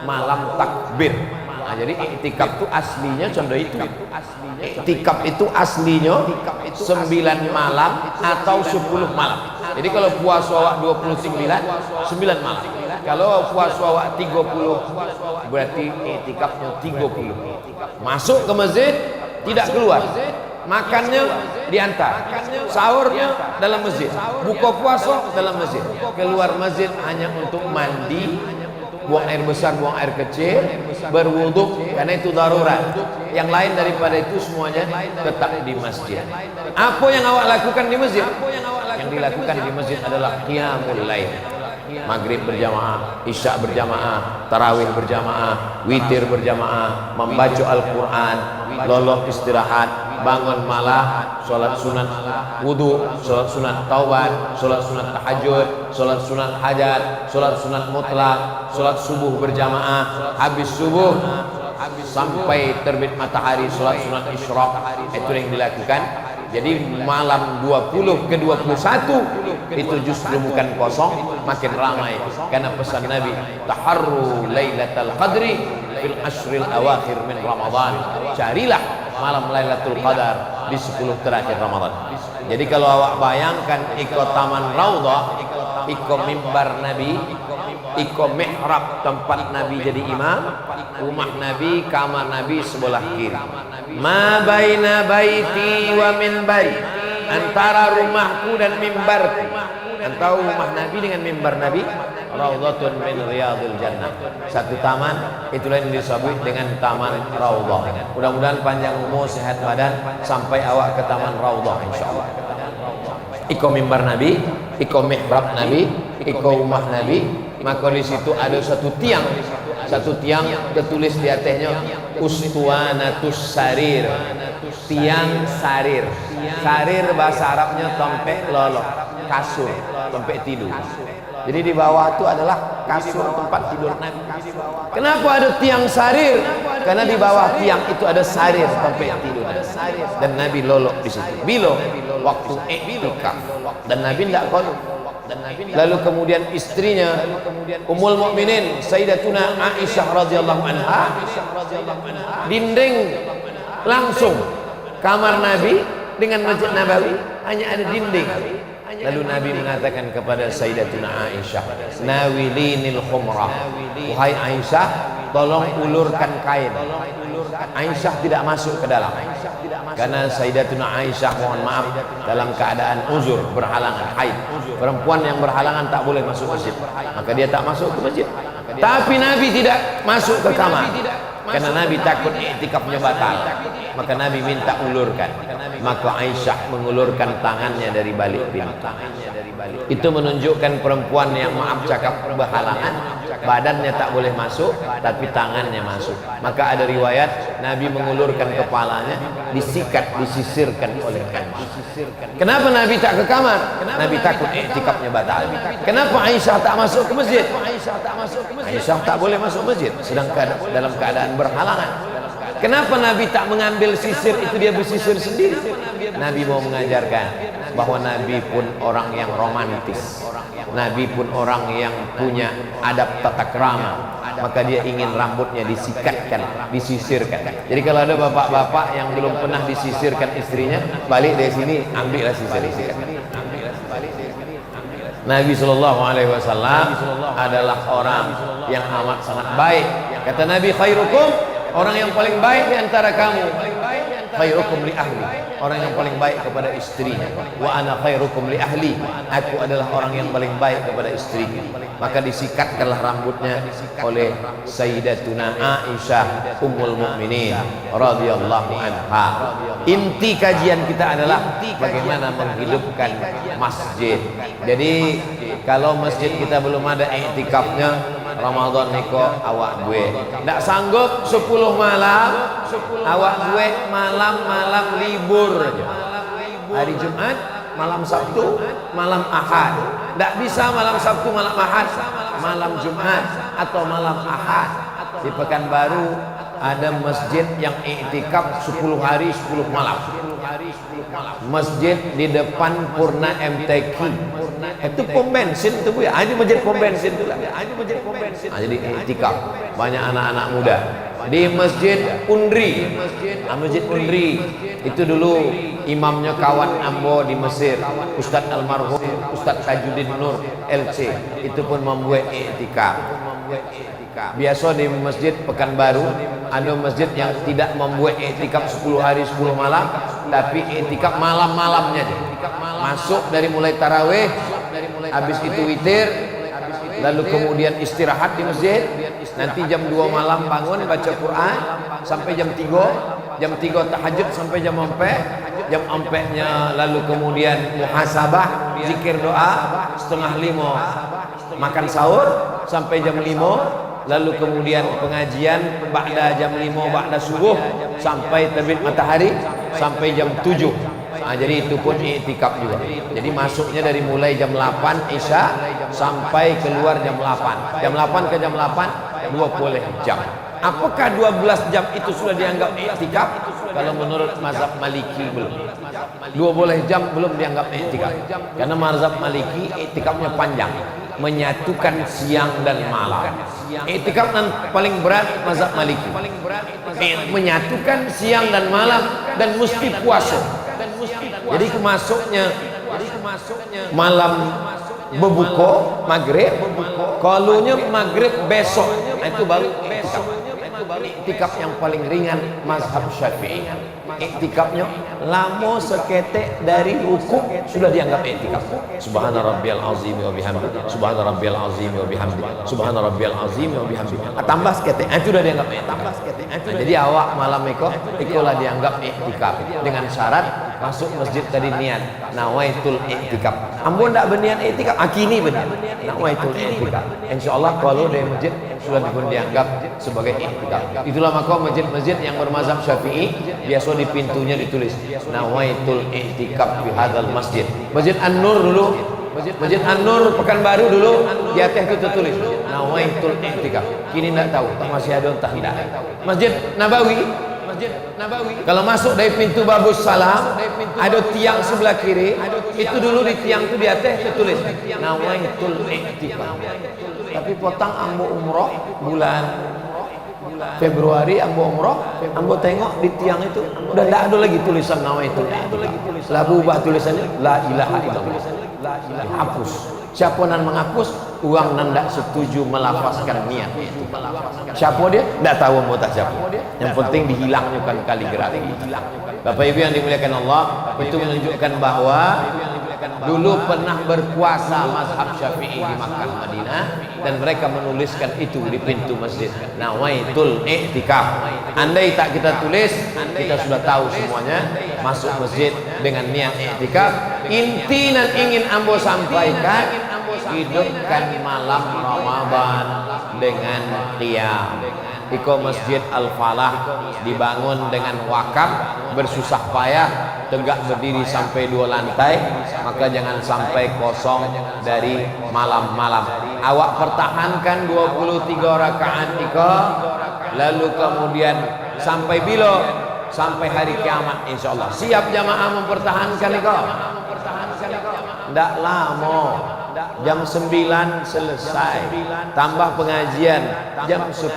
malam takbir. Nah, jadi i'tikaf itu aslinya contoh itu. I'tikaf itu aslinya 9 malam atau 10 malam. Jadi kalau puasa awak 29, 9 malam. Kalau puasa awak 30, berarti i'tikafnya 30. Masuk ke masjid, tidak keluar. Makannya diantar, sahurnya dalam masjid, buka puasa dalam masjid. Keluar masjid hanya untuk mandi, buang air besar, buang air kecil, berwuduk, karena itu darurat. Yang lain daripada itu semuanya tetap di masjid. Apa yang awak lakukan di masjid? Yang dilakukan di masjid adalah qiyamul lail. Maghrib berjamaah, isya berjamaah, tarawih berjamaah, witir berjamaah, membaca Al-Quran, lolok istirahat, bangun malah, sholat sunat wudu, sholat sunat taubat, sholat sunat tahajud, sholat sunat hajat, sholat sunat mutlak, sholat subuh berjamaah, habis subuh sampai terbit matahari, sholat sunat isyraq. Itu yang dilakukan. Jadi malam 20 ke 21 itu justru bukan kosong, makin ramai, karena pesan Nabi, taharru lailatul qadri fil ashril awakhir min Ramadan. Carilah malam Lailatul Qadar di 10 terakhir Ramadan. Jadi kalau awak bayangkan ikut taman Raudhah, ikut mimbar Nabi, ikut mihrab tempat Nabi jadi imam, rumah Nabi, kamar Nabi sebelah kiri. Ma baina baiti wa minbari, antara rumahku dan mimbarku, antara rumah Nabi dengan mimbar Nabi, raudhatun min riyadil jannah. Satu taman, itulah yang disebut dengan taman Raudhah. Mudah-mudahan panjang umur, sehat badan, sampai awak ke taman Raudhah insyaallah. Iko mimbar Nabi, iko mihrab Nabi, iko rumah Nabi. Maka di situ ada satu tiang tertulis di atasnya Ustuanatus Sarir, tiang sarir. Sarir bahasa Arabnya tempat lolok, kasur, tempat tidur. Jadi di bawah itu adalah kasur tempat tidur Nabi. Kenapa ada tiang sarir? Karena di bawah tiang itu ada sarir tempat tidur. Dan Nabi lolok di situ. Bila waktu i'tikaf, dan Nabi tidak qanut. Lalu kemudian istrinya Ummul Mukminin Sayyidatuna Aisyah radhiyallahu anha, dinding langsung kamar Nabi dengan Masjid Nabawi hanya ada dinding. Lalu Nabi mengatakan kepada Sayyidatuna Aisyah, nawilinil khumrah, wahai Aisyah, tolong ulurkan kain. Aisyah tidak masuk ke dalam, karena Sayyidatuna Aisyah, mohon maaf, dalam keadaan uzur, berhalangan, haid. Perempuan yang berhalangan tak boleh masuk masjid, maka dia tak masuk ke masjid. Tapi Nabi tidak masuk ke kamar, karena Nabi takut i'tikafnya batal. Maka Nabi minta ulurkan. Maka Aisyah mengulurkan tangannya dari balik pintu. Itu menunjukkan perempuan yang, maaf cakap, berhalangan, badannya tak boleh masuk, tapi tangannya masuk. Maka ada riwayat Nabi mengulurkan kepalanya, disikat, disisirkan oleh Aisyah. Kenapa Nabi tak ke kamar? Nabi takut i'tikafnya batal. Kenapa Aisyah tak masuk ke masjid? Aisyah tak boleh masuk masjid sedang dalam keadaan berhalangan. Kenapa Nabi tak mengambil sisir itu, dia bersisir sendiri? Nabi mau mengajarkan bahwa Nabi pun orang yang romantis, Nabi pun orang yang punya adab tata krama, maka dia ingin rambutnya disikatkan, disisirkan. Jadi kalau ada bapak-bapak yang belum pernah disisirkan istrinya, balik dari sini ambillah sisir, sikatkan. Nabi SAW adalah orang yang amat sangat baik. Kata Nabi, khairukum, orang yang paling baik di antara kamu, khairukum li ahli, orang yang paling baik kepada istrinya. Wa ana khairukum li ahli, aku adalah orang yang paling baik kepada istrinya. Maka disikatkanlah rambutnya oleh Sayyidatuna Aisyah Ummul Mukminin radhiyallahu anha. Inti kajian kita adalah bagaimana menghidupkan masjid. Jadi kalau masjid kita belum ada iktikafnya, Ramadan niko awak gue ndak sanggup 10 malam, awak gue malam-malam libur aja. Hari Jumat, malam Sabtu, malam Ahad. Ndak bisa malam Sabtu, malam Ahad, malam Jumat atau malam Ahad. Di Pekanbaru ada masjid yang iktikaf 10 hari 10 malam. Masjid di depan Purna MTQ. Itu pom bensin itu Bu ya. Ini masjid pom bensin itu lah. Jadi iktikaf banyak anak-anak muda. Di Masjid Undri. Masjid Undri itu dulu imamnya kawan ambo di Mesir, Ustadz almarhum Ustadz Tajuddin Nur LC. Itu pun membuat iktikaf. Biasa di Masjid Pekanbaru ada masjid yang tidak membuat iktikaf 10 hari 10 malam, tapi iktikaf malam-malamnya. Masuk dari mulai tarawih, habis itu witir, lalu kemudian istirahat di masjid. Nanti jam 2 malam bangun baca Quran sampai jam 3, jam 3 tahajud sampai jam 4, jam 4-nya lalu kemudian muhasabah, zikir doa, setengah 5 makan sahur sampai jam 5, lalu kemudian pengajian ba'da jam 5 ba'da subuh sampai terbit matahari sampai jam 7. Jadi itu pun iktikaf juga. Jadi masuknya dari mulai jam 8 Isya sampai keluar jam 8. Jam 8 ke jam 8 20 jam. Apakah 12 jam itu sudah dianggap iktikaf? Kalau menurut mazhab Maliki belum. 20 jam belum dianggap iktikaf. Karena mazhab Maliki iktikafnya panjang, menyatukan siang dan malam. Iktikaf paling berat mazhab Maliki. Menyatukan siang dan malam dan mesti puasa. Jadi masuknya malam berbuka maghrib, kalunya maghrib besok, itu baru iktikaf. Iktikaf yang paling ringan mazhab Syafi'i. Iktikafnya lama seketek dari rukuk sudah dianggap iktikaf. Subhana rabbiyal azim wa bihamdi, subhana rabbiyal azim wa bihamdi, subhana rabbiyal azim wa bihamdi. Tambah seketek itu sudah dianggap iktikaf. Jadi awak malam ikolah dianggap iktikaf dengan syarat masuk masjid tadi niat nawaitul iktikaf. Ambo ndak berniat iktikaf, akini berniat nawaitul iktikaf. Insyaallah kalau dari masjid sudah dianggap sebagai iktikaf. Itulah maka masjid-masjid yang bermazhab Syafi'i biasa di pintunya ditulis nawaitul iktikaf fi hadzal masjid. Masjid An-Nur dulu, Masjid An-Nur Pekanbaru dulu di atas itu tertulis nawaitul iktikaf. Kini enggak tahu, masih ada entah tidak. Masjid Nabawi, kalau masuk dari pintu Babus Salam ada tiang sebelah kiri, itu dulu di tiang itu di atas tertulis nawaitul iktikaf. Tapi potang ambo umroh bulan Februari, ambo umroh, ambo tengok di tiang itu udah tidak ada lagi tulisan nawaitul iktikaf. Lah berubah tulisannya la ilaha illallah. Hapus. Siapa nan menghapus? Uang nan tidak setuju melafazkan niat. Siapa dia? Tidak tahu mau tak siapa. Yang penting dihilangkan kaligrafi. Bapak Ibu yang dimuliakan Allah, itu menunjukkan bahwa dulu pernah berpuasa mazhab Syafi'i di Makkah Madinah dan mereka menuliskan itu di pintu masjid nawaitul iktikaf. Andai tak kita tulis, kita sudah tahu semuanya masuk masjid dengan niat iktikaf. Inti dan ingin ambo sampaikan, hidupkan malam Ramadan dengan qiyam. Iko Masjid Al-Falah dibangun dengan wakaf, bersusah payah, tegak berdiri sampai 2 lantai, maka jangan sampai kosong dari malam-malam. Awak pertahankan 23 rakaat iko, lalu kemudian sampai bila? Sampai hari kiamat insyaallah. Siap jamaah mempertahankan iko? Tidak lama. jam 9 selesai, tambah pengajian jam 10.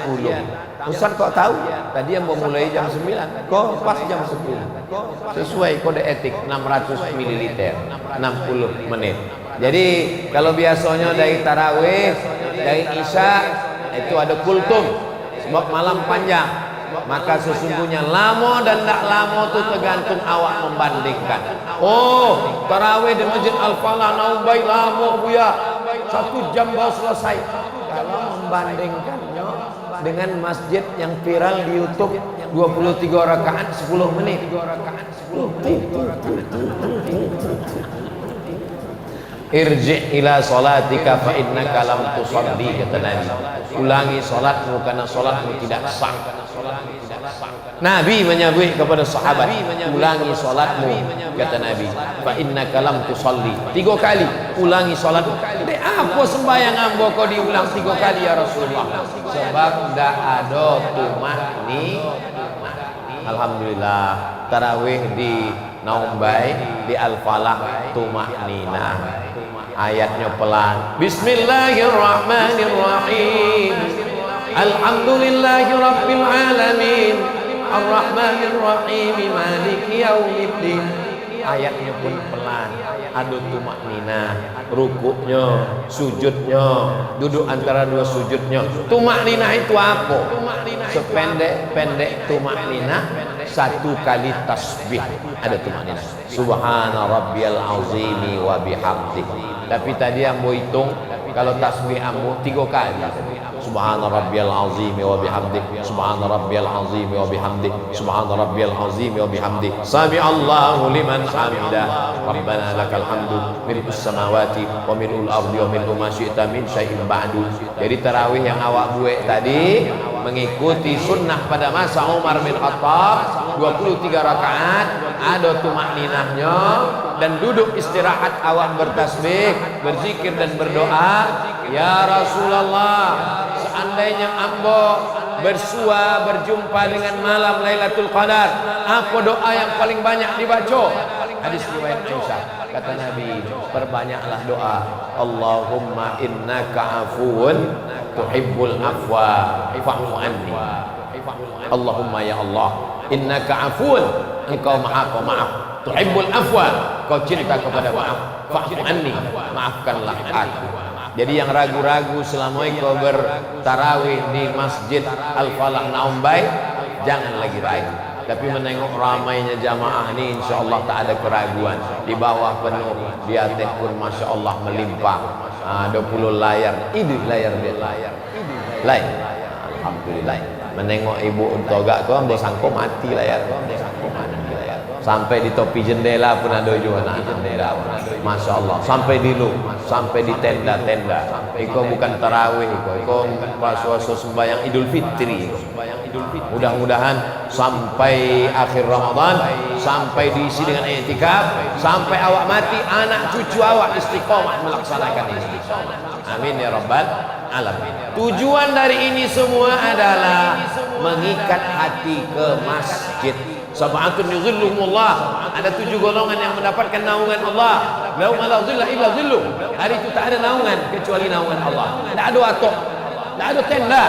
Ustaz kok tahu? Tadi yang mau mulai jam 9, kok pas jam 10. Sesuai kode etik 600 ml, 60 menit. Jadi kalau biasanya dari tarawih, dari isya itu ada kultum, sebab malam panjang. Maka sesungguhnya lama dan tidak lama itu tergantung awak membandingkan. Oh, tarawih di Masjid Al-Falah Naumbai lama buya, 1 jam baru selesai. Kalau membandingkannya dengan masjid yang viral di YouTube 23 rakaat 10 menit. Irji' ila salatika fa innaka lam tusalli, kata Nabi. Ulangi salatmu karena salatmu tidak sah. Nabi menyebut kepada sahabat, ulangi salatmu, kata Nabi, fa innaka lam tusalli. 3 kali ulangi salatmu. Apa sembahyang ambo kau diulang 3 kali ya Rasulullah? Sebab tidak ada tumakni. Alhamdulillah tarawih di Naumbai, di Al-Falah tumaknina. Ayatnya pelan. Bismillahirrahmanirrahim. Alhamdulillahi rabbil alamin. Ar-Rahmanir-Rahim. Maliki yaumiddin. Ayatnya pun pelan. Ada tumaknina, rukuknya, sujudnya, duduk antara 2 sujudnya. Tumaknina itu apa? Sependek-pendek tumaknina 1 kali tasbih. Ada tumaknina. Subhana rabbiyal azimi wa bihamdihi. Tapi tadi yang mau hitung, kalau tasbih ambo 3 kali. Subhana rabbiyal azimi wa bihamdihi. Subhana rabbiyal azimi wa bihamdihi. Subhana rabbiyal azimi wa bihamdihi. Sami Allahu liman hamidah. Rabbana lakal hamdu mil'us samawati wa mil'ul ardi wa mil'u ma syi'ta min syai'in ba'du. Jadi tarawih yang awak buat tadi mengikuti sunnah pada masa Umar bin Khattab, 23 rakaat, ada tumakninahnya, dan duduk istirahat awak bertasbih, berzikir dan berdoa. Ya Rasulullah, seandainya ambo bersua berjumpa dengan malam Lailatul Qadar, apa doa yang paling banyak dibaca? Hadis riwayat Aisyah, kata Nabi, perbanyaklah doa. Allahumma innaka afuwun tuhibbul afwa fa'fu anni. Allahumma ya Allah, innaka afuwun, engkau maha pemaaf, tuhibbul afwa, kau cinta kepada maaf, fa'fu anni, maafkanlah aku. Jadi yang ragu-ragu selama kau bertarawih di Masjid Al-Falah Naumbai, jangan lagi ragu. Tapi menengok ramainya jamaah ini, insya Allah tak ada keraguan. Di bawah penuh, di atas pun masya Allah melimpah. 20 layar, ini layar dia layar. Alhamdulillah. Menengok ibu untuk gak kau, ambil sangko mati layar. Sampai di topi jendela pun ada juga anak jendela. Masya Allah. Sampai di lu, sampai di tenda-tenda. Iko bukan tarawih, iko puasa sembahyang Idul Fitri. Mudah-mudahan sampai akhir Ramadan, sampai diisi dengan i'tikaf, sampai awak mati, anak cucu awak istiqomah melaksanakan istiqomah. Amin ya rabbal alamin. Tujuan dari ini semua adalah mengikat hati ke masjid. Sab'atun yuzilluhumullah. Ada 7 golongan yang mendapatkan naungan Allah. Laum la zilla illa zilluh. Hari itu tak ada naungan kecuali naungan Allah. Tak ada atok, tak ada tenda.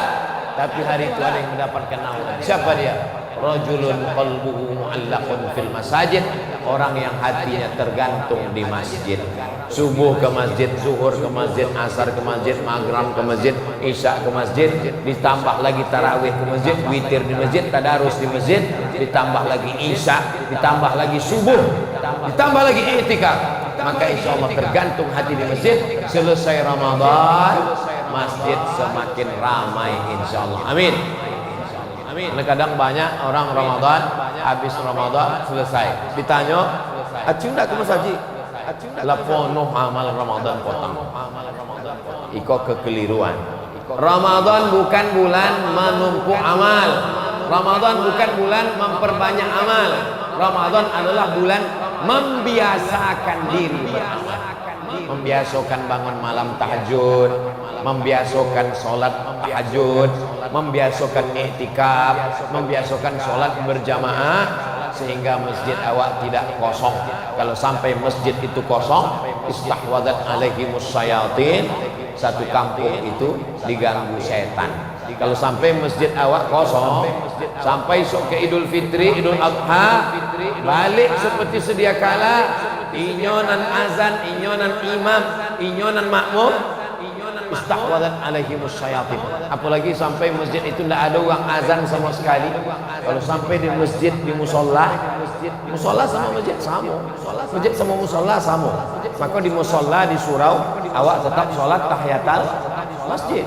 Tapi hari itu ada yang mendapatkan naungan. Siapa dia? Rajulun qalbuhu mu'allaqun fil masajid. Orang yang hatinya tergantung di masjid. Subuh ke masjid, zuhur ke masjid, asar ke masjid, maghrib ke masjid, isya ke masjid, ditambah lagi tarawih ke masjid, witir di masjid, tadarus di masjid, ditambah lagi isya, ditambah lagi subuh, ditambah lagi i'tikaf. Maka insya Allah tergantung hati di masjid. Selesai Ramadan, masjid semakin ramai insya Allah. Amin. Karena kadang banyak orang Ramadan, habis Ramadan selesai, ditanya, "Acu ndak ke masjid?" Lapono amal Ramadan potong. Iko kekeliruan. Ramadan bukan bulan menumpuk amal. Ramadan bukan bulan memperbanyak amal. Ramadan adalah bulan membiasakan diri beramal. Membiasakan bangun malam tahajud, membiasakan sholat tahajud, membiasakan i'tikaf, membiasakan sholat berjamaah, sehingga masjid awak tidak kosong. Kalau sampai masjid itu kosong, istahwadat alaihimus syayatin, satu kampung itu diganggu setan. Kalau sampai masjid awak kosong, sampai sok ke Idul Fitri, Idul Adha, balik seperti sedia kala, inyonan azan, inyonan imam, inyonan makmum, istahwadat alaihimus syayatin. Apalagi sampai masjid itu tidak ada orang azan sama sekali. Kalau sampai di masjid, di musola sama masjid sama, masjid sama musola sama, maka di musola, di surau awak tetap sholat tahiyatul masjid.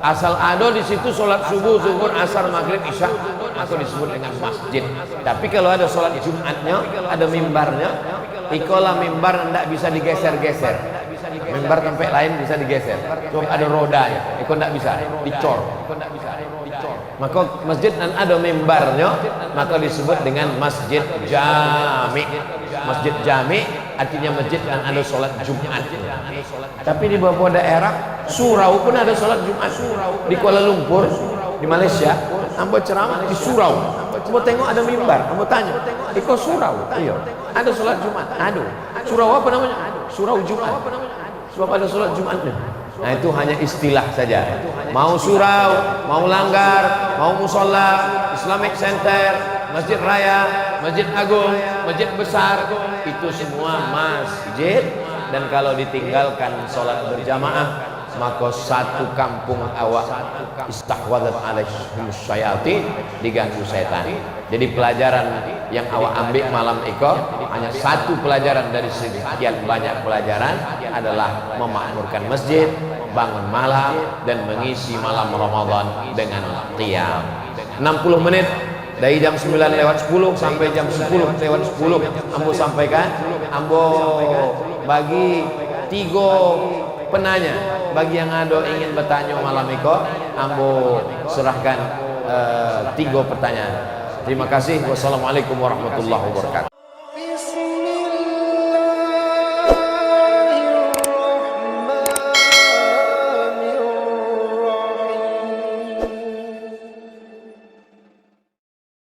Asal ada di situ sholat subuh, zuhur, asar, maghrib, isya, maka disebut dengan masjid. Tapi kalau ada sholat Jumatnya, ada mimbarnya, ikola mimbar tidak bisa digeser-geser. Mimbar tempat lain bisa digeser. Cuma ada rodanya, itu tidak bisa dicor. Maka masjid dan ada mimbarnya, maka disebut dengan masjid jami. Masjid jami artinya masjid yang ada sholat Jumat. Tapi di beberapa daerah surau pun ada sholat Jumat. Di Kuala Lumpur, di Malaysia, ambo ceramah di surau. Ambo tengok ada mimbar, ambo tanya, "Iko surau?" Iya. Ada sholat Jumat. Aduh. Surau apa namanya? Surau Jumat. Sebab ada sholat Jumatnya. Nah, itu hanya istilah saja. Mau surau, mau langgar, mau musola, Islamic Center, Masjid Raya, Masjid Agung, Masjid Besar, itu semua masjid. Dan kalau ditinggalkan sholat berjamaah, maka satu kampung awak istahwadat alaihimus syayatin, diganggu setan. Jadi pelajaran yang awak ambil malam itu hanya satu pelajaran dari sekian banyak pelajaran, adalah memakmurkan masjid, bangun malam, dan mengisi malam Ramadan dengan qiyam. 60 menit dari jam 9:10 sampai jam 10:10 ambo sampaikan. Ambo bagi 3 penanya. Bagi yang ada ingin bertanya malam itu, ambo serahkan 3 pertanyaan. Terima kasih. Wassalamualaikum warahmatullahi wabarakatuh.